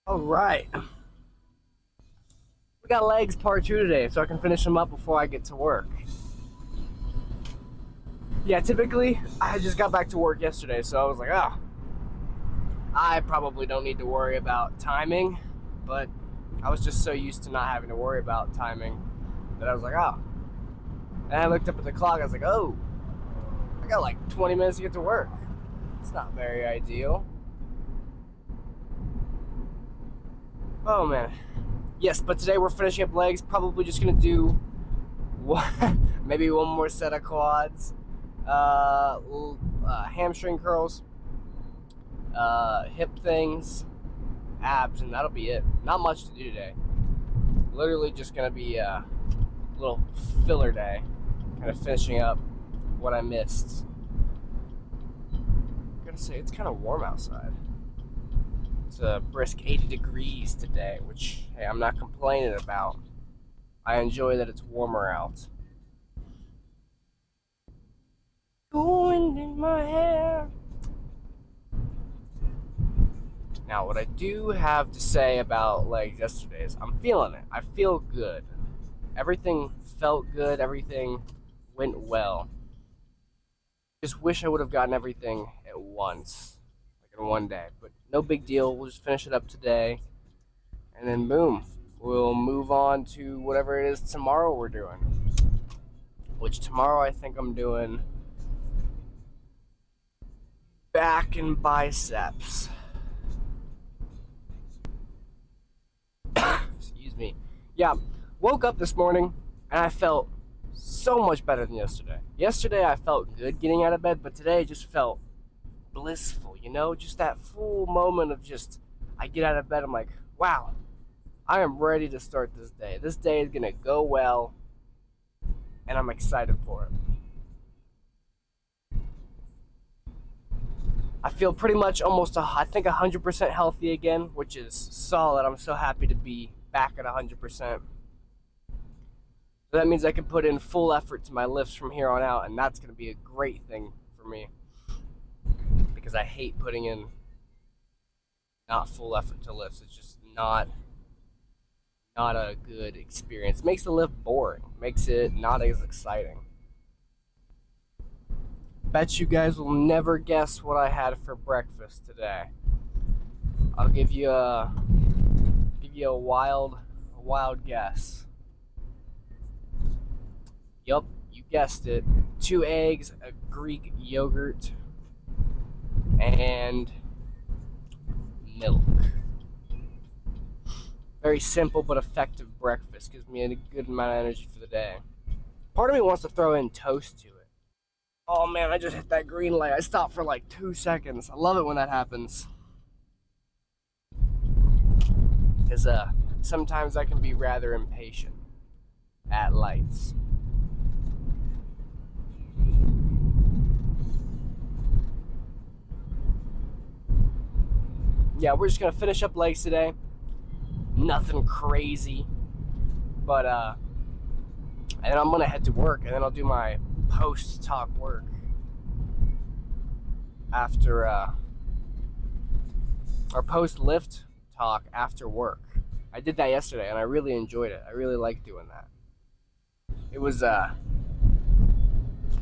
All right, we got legs part two today, so I can finish them up before I get to work. Yeah, typically I just got back to work yesterday, so I was like, I probably don't need to worry about timing, but I was just so used to not having to worry about timing that I was like, And I looked up at the clock. I was like, I got like 20 minutes to get to work. It's not very ideal. Oh man. Yes, but today we're finishing up legs. Probably just gonna do maybe one more set of quads, hamstring curls, hip things, abs, and that'll be it. Not much to do today. Literally just gonna be a little filler day, kind of finishing up what I missed. I'm gonna say it's kind of warm outside. It's a brisk 80 degrees today, which, hey, I'm not complaining about. I enjoy that it's warmer out. Going in my hair. Now, what I do have to say about legs yesterday is I'm feeling it. I feel good. Everything felt good. Everything went well. Just wish I would have gotten everything at once, like in one day. But no big deal. We'll just finish it up today, and then boom, we'll move on to whatever it is tomorrow we're doing. Which tomorrow I think I'm doing back and biceps. Excuse me. Yeah, woke up this morning and I felt so much better than yesterday. Yesterday I felt good getting out of bed, but today just felt blissful, just that full moment of just, I get out of bed, I'm like, wow, I am ready to start this day. This day is gonna go well, and I'm excited for it. I feel pretty much I think 100% healthy again, which is solid. I'm so happy to be back at 100%. So that means I can put in full effort to my lifts from here on out, and that's going to be a great thing for me because I hate putting in not full effort to lifts. It's just not a good experience. It makes the lift boring. Makes it not as exciting. Bet you guys will never guess what I had for breakfast today. I'll give you a wild guess. Yup, you guessed it. 2 eggs, a Greek yogurt, and milk. Very simple but effective breakfast. Gives me a good amount of energy for the day. Part of me wants to throw in toast to it. Oh man, I just hit that green light. I stopped for like 2 seconds. I love it when that happens. Because sometimes I can be rather impatient at lights. Yeah, we're just gonna finish up legs today. Nothing crazy, but and then I'm gonna head to work, and then I'll do my post-talk work after or post-lift talk after work. I did that yesterday, and I really enjoyed it. I really liked doing that. It was a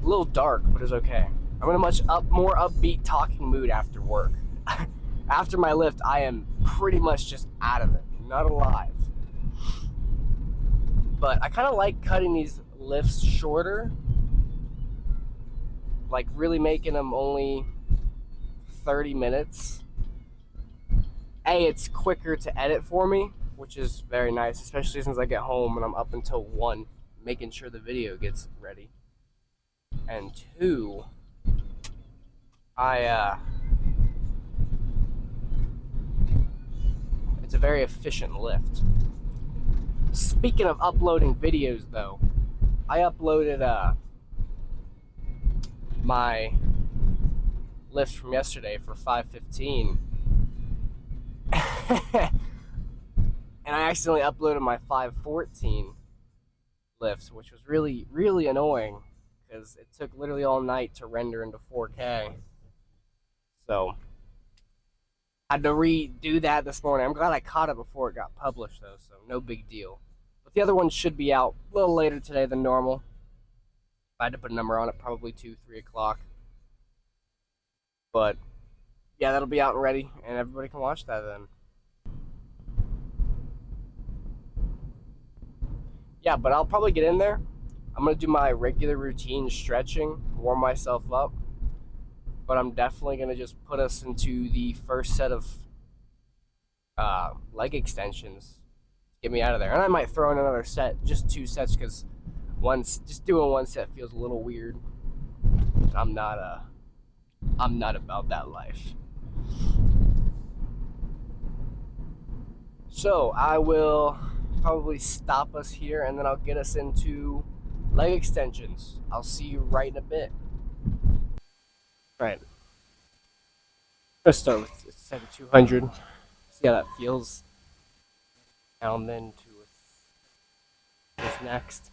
little dark, but it was okay. I'm in a more upbeat talking mood after work. After my lift, I am pretty much just out of it, not alive. But I kind of like cutting these lifts shorter, like really making them only 30 minutes. It's quicker to edit for me, which is very nice, especially since I get home and I'm up until 1 making sure the video gets ready. And 2, it's a very efficient lift. Speaking of uploading videos, though, I uploaded my lift from yesterday for 5:15, and I accidentally uploaded my 5:14 lift, which was really, really annoying because it took literally all night to render into 4K. So I had to redo that this morning. I'm glad I caught it before it got published, though, so no big deal. But the other one should be out a little later today than normal. I had to put a number on it, probably 2, 3 o'clock. But yeah, that'll be out and ready, and everybody can watch that then. Yeah, but I'll probably get in there. I'm gonna do my regular routine stretching, warm myself up. But I'm definitely gonna just put us into the first set of leg extensions. Get me out of there, and I might throw in another set, just 2 sets, because just doing one set feels a little weird. I'm not I'm not about that life. So I will probably stop us here, and then I'll get us into leg extensions. I'll see you right in a bit. Right. Let's start with 7,200. See how that feels. And then to what's next.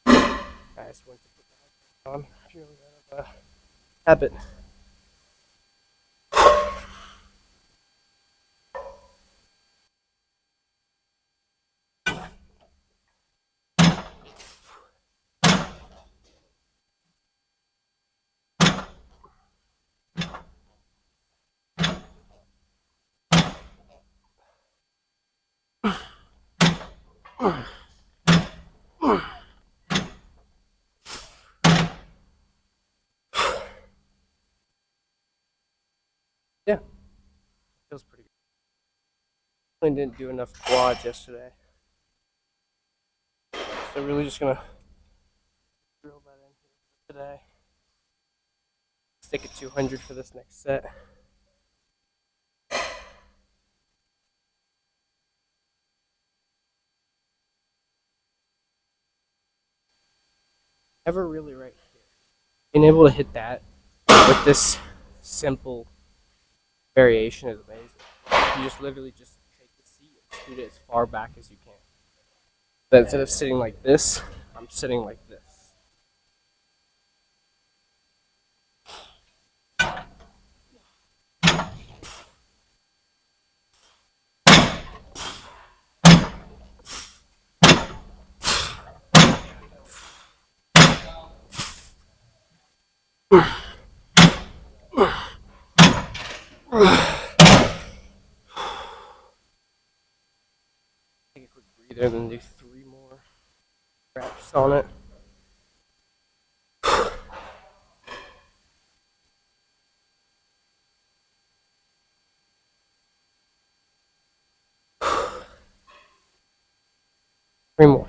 I just went to put the headphones on. Really out of habit. Yeah, feels pretty good. I didn't do enough quads yesterday, so really just gonna drill that in here for today. Stick at 200 for this next set. Never really right here. Being able to hit that with this simple variation is amazing. You just literally just take the seat and scoot it as far back as you can. But instead of sitting like this, I'm sitting like this. Take a quick breather and then do 3 more reps on it. Three more.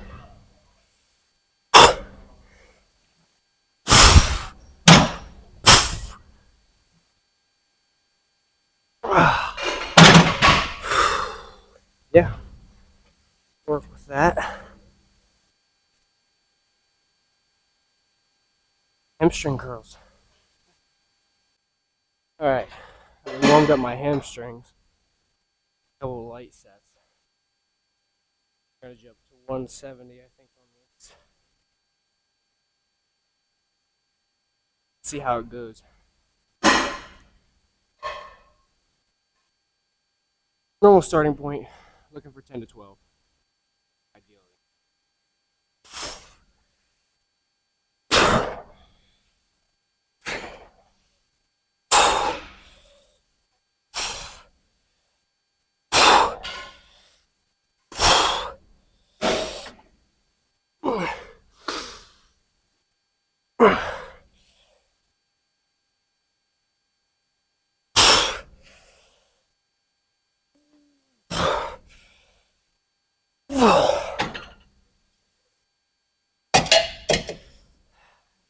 Yeah, work with that. Hamstring curls. All right, I warmed up my hamstrings. A couple light sets. I'm gonna jump to 170, I think, on this. See how it goes. Normal starting point. Looking for 10 to 12, ideally.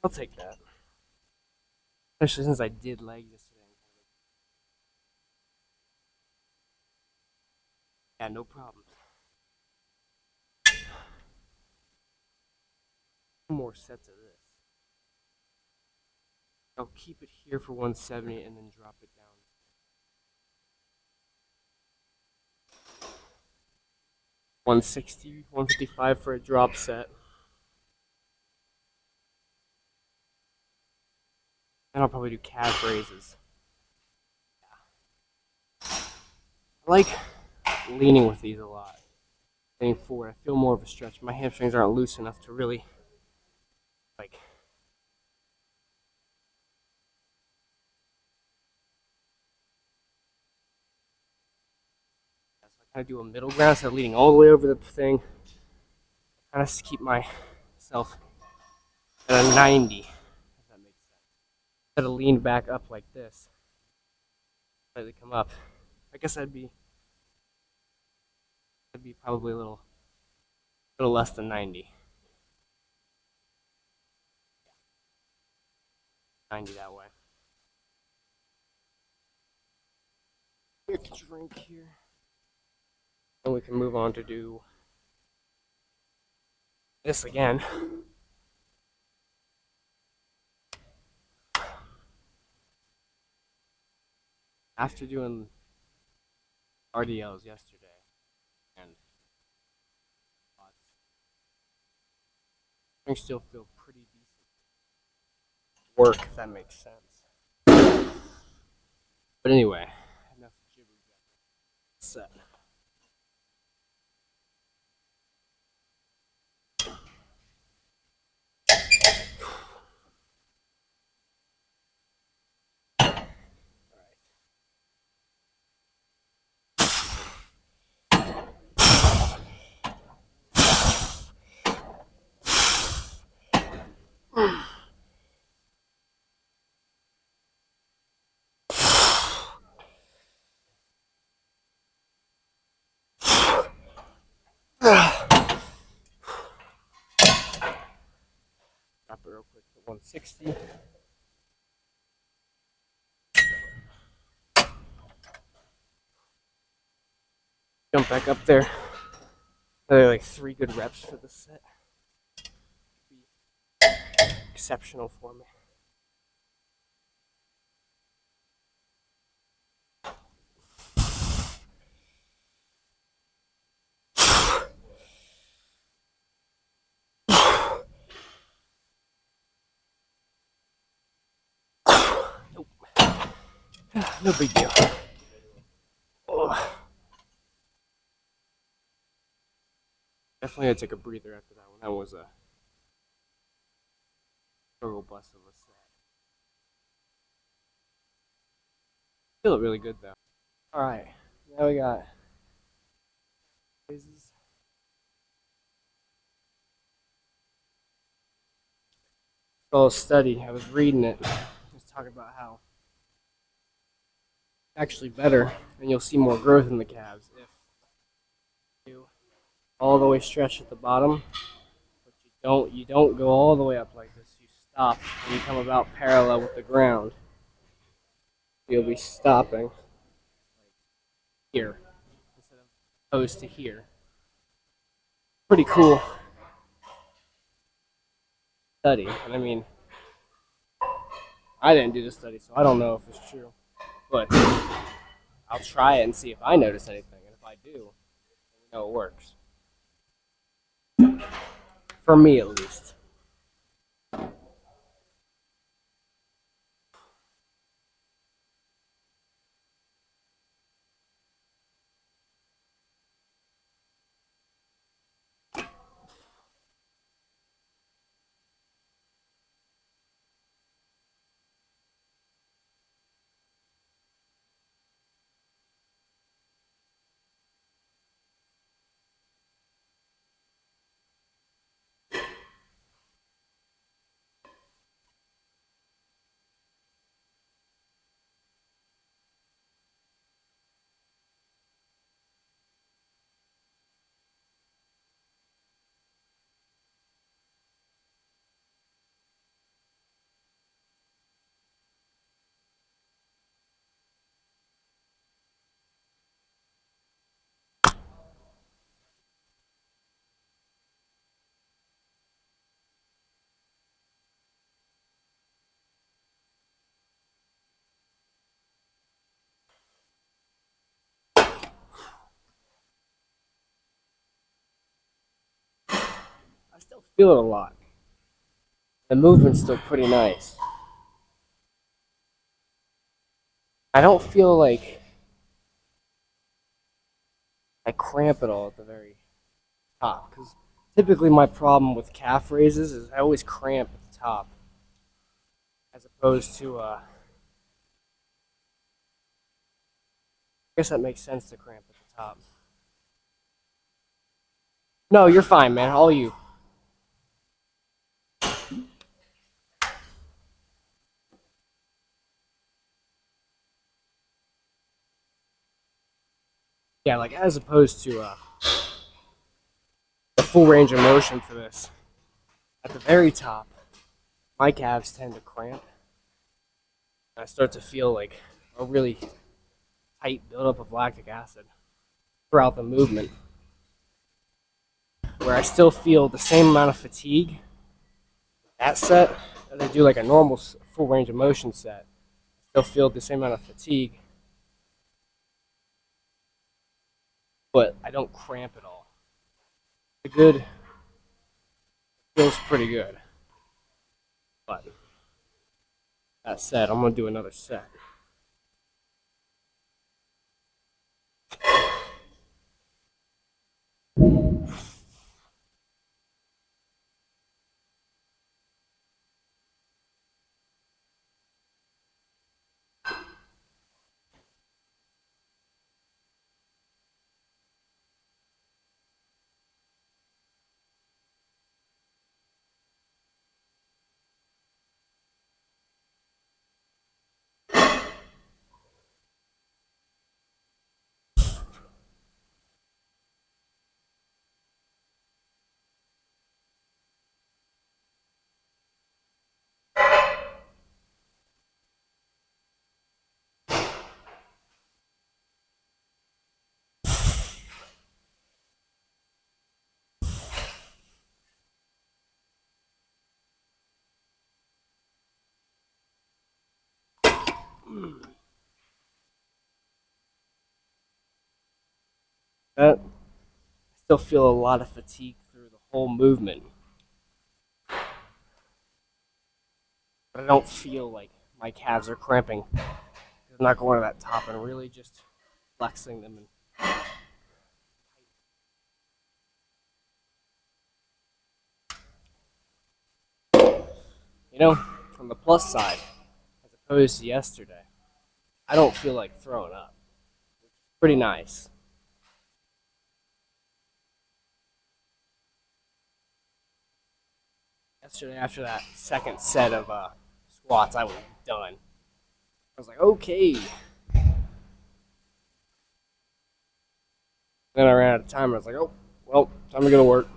I'll take that. Especially since I did leg yesterday. Yeah, no problem. More sets of this. I'll keep it here for 170 and then drop it down. 160, 155 for a drop set. And I'll probably do calf raises. I like leaning with these a lot. Leaning forward, I feel more of a stretch. My hamstrings aren't loose enough to really like. So I kind of do a middle ground instead of leaning all the way over the thing. Kind of keep myself at a 90, if that makes sense. Instead of lean back up like this, slightly come up. I guess I'd be probably a little less than 90. 90 that way. Quick drink here. And we can move on to do this again. After doing RDLs yesterday and I still feel pretty decent work, if that makes sense. But anyway, enough jibber jabber. Set. Drop it real quick to 160. Jump back up there. Another like 3 good reps for the set. Exceptional for me. Nope. No big deal. Oh. Definitely had to take a breather after that one. That was a struggle bus of a set. Feel it really good though. Alright, now we got raises. Oh, study. I was reading it. It was talking about how it's actually better and you'll see more growth in the calves if you all the way stretch at the bottom, but you don't go all the way up like this. You stop and you come about parallel with the ground. You'll be stopping here instead of opposed to here. Pretty cool study. And I mean, I didn't do the study, so I don't know if it's true. But I'll try it and see if I notice anything. And if I do, then we know it works. For me, at least. I still feel it a lot. The movement's still pretty nice. I don't feel like I cramp at all at the very top because typically my problem with calf raises is I always cramp at the top as opposed to I guess that makes sense to cramp at the top. No, you're fine, man. All you. Yeah, like as opposed to the full range of motion for this. At the very top, my calves tend to cramp. I start to feel like a really tight buildup of lactic acid throughout the movement, where I still feel the same amount of fatigue that set as I do like a normal full range of motion set. I still feel the same amount of fatigue, but I don't cramp at all. The good feels pretty good. But that said, I'm gonna do another set. That I still feel a lot of fatigue through the whole movement, but I don't feel like my calves are cramping. I'm not going to that top and really just flexing them. And you know, on the plus side, as opposed to yesterday, I don't feel like throwing up. Pretty nice. Yesterday, after that second set of squats, I was done. I was like, okay. Then I ran out of time. I was like, oh, well, time to go to work.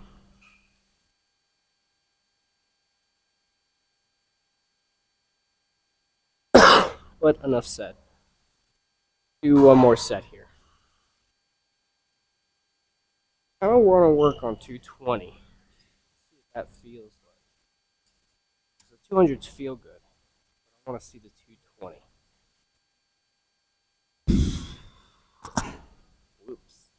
But enough said. Do one more set here. I don't want to work on 220. See what that feels like. The 200s feel good. I want to see the 220. Whoops.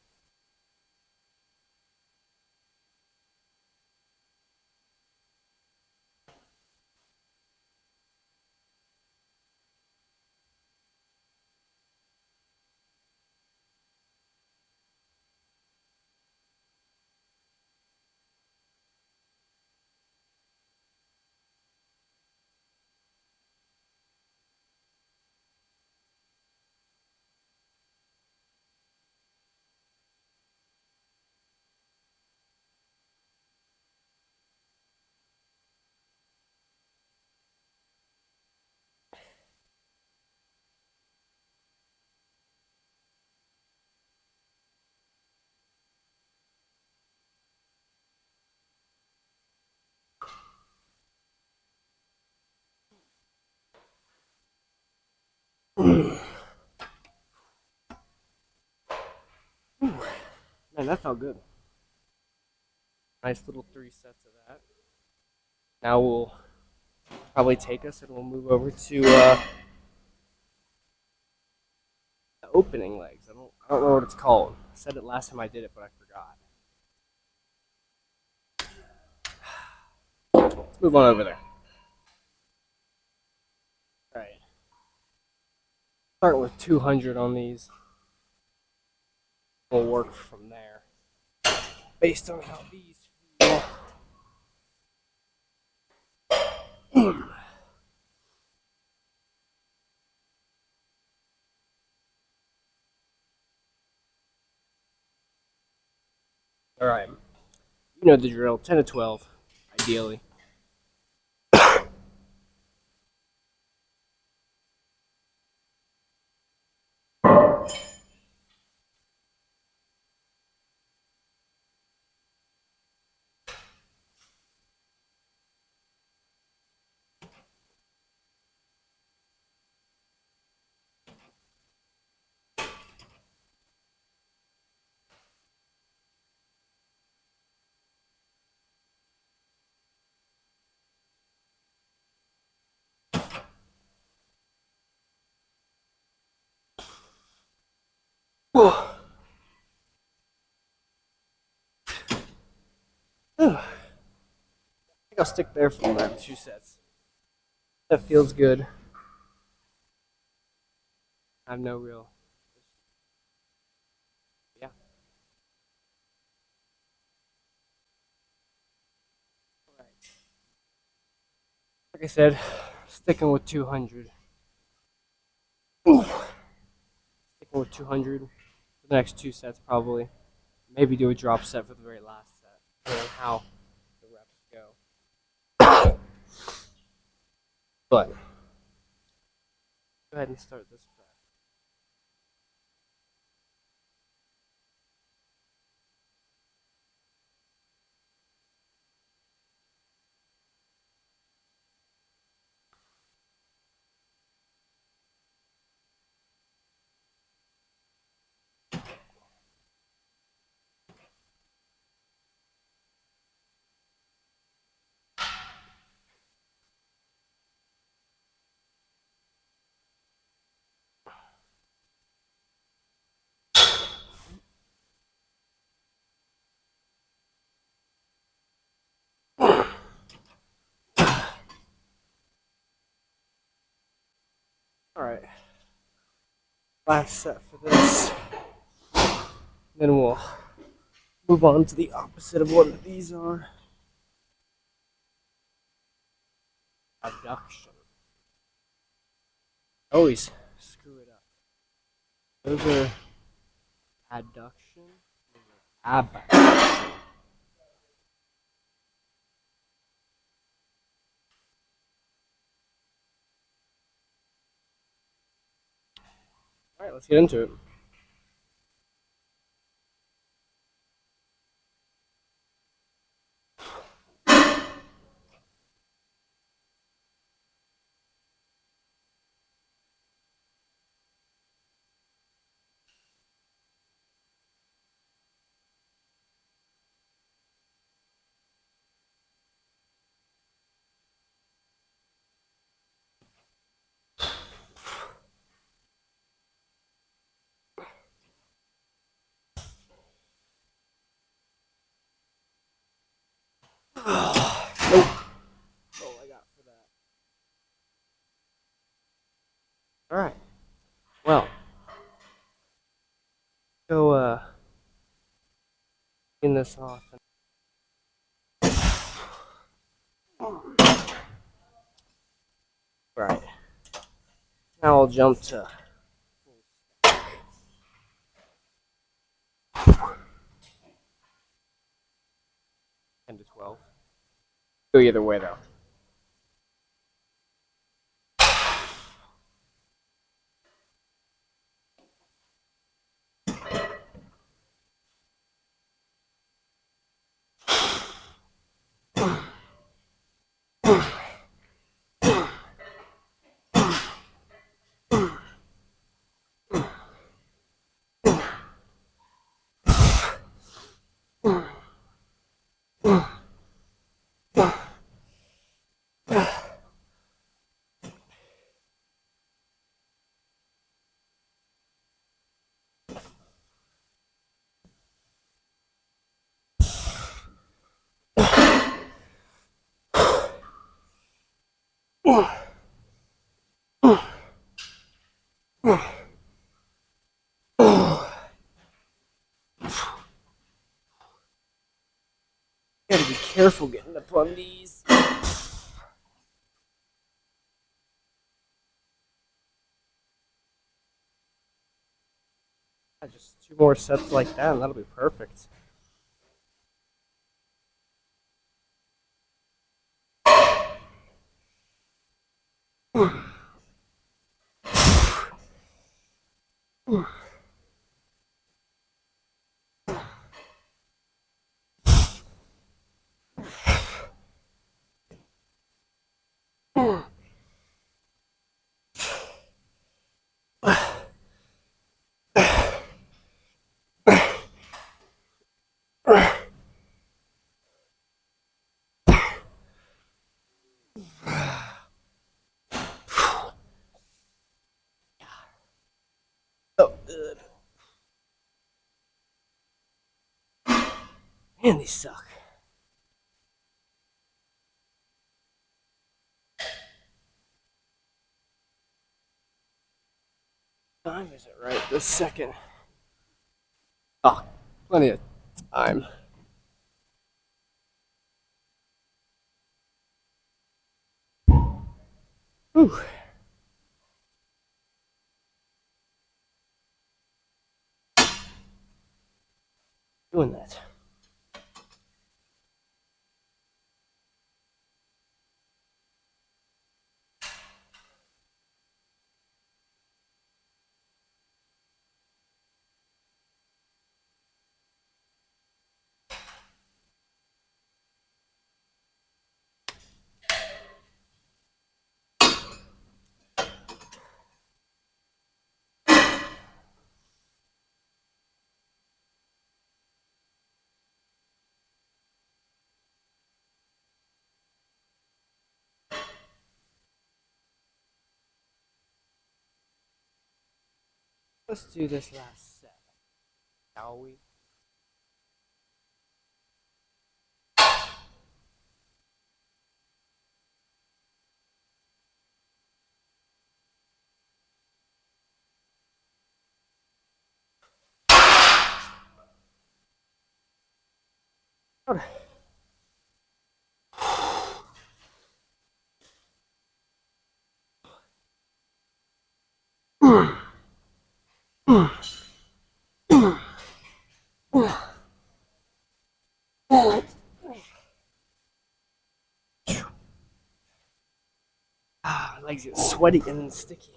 Man, that felt good. Nice little 3 sets of that. Now we'll probably take us and we'll move over to the opening legs. I don't know what it's called. I said it last time I did it, but I forgot. Let's move on over there. All right. Start with 200 on these. We'll work from there based on how these feel. All right. You know the drill. 10 to 12, ideally. I think I'll stick there for my 2 sets. That feels good. I have no real. Yeah. All right. Like I said, sticking with 200. Sticking with 200 for the next 2 sets, probably. Maybe do a drop set for the very last set, depending on how the reps go. But go ahead and start this press. All right. Last set for this. Then we'll move on to the opposite of what these are. Abduction. Always screw it up. Those are adduction. Abduction. All right, let's get into it. Nope. All I got for that. All right. Well, go clean this off. All right. Now I'll jump to 10 to 12. Go either way though. Gotta be careful getting up on these. Just two more sets like that, and that'll be perfect. Oh, good. Man, these suck. Time is it right this second? Oh, plenty of time. Whew. Doing that. Let's do this last set, shall we? Ah, my legs get sweaty and sticky.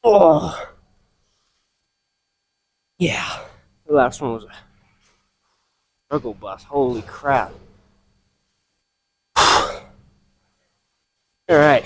Oh, yeah. The last one was a struggle bus. Holy crap. All right.